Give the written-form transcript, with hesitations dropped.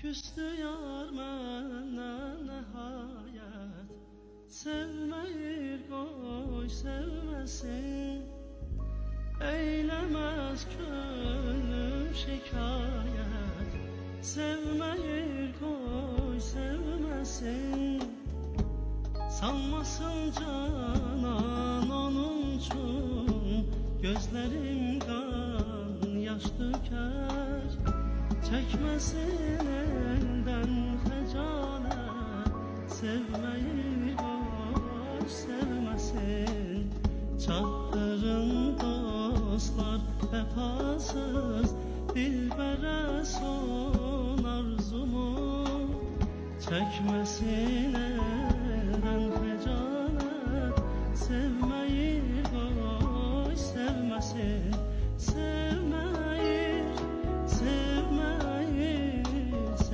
Küstü yar məndən nəhayət, sevməyir qoy sevməsin. Eyləməz könlüm şikayət, sevməyir qoy sevməsin. Sanmasın canan onun üçün, gözlərim qan yaş dökər. Çəkməsin eldən xəcalət, sevməyir qoy sevməsin. Çatdırın dostlar vəfasız, dilbərə son arzumu. Çəkməsin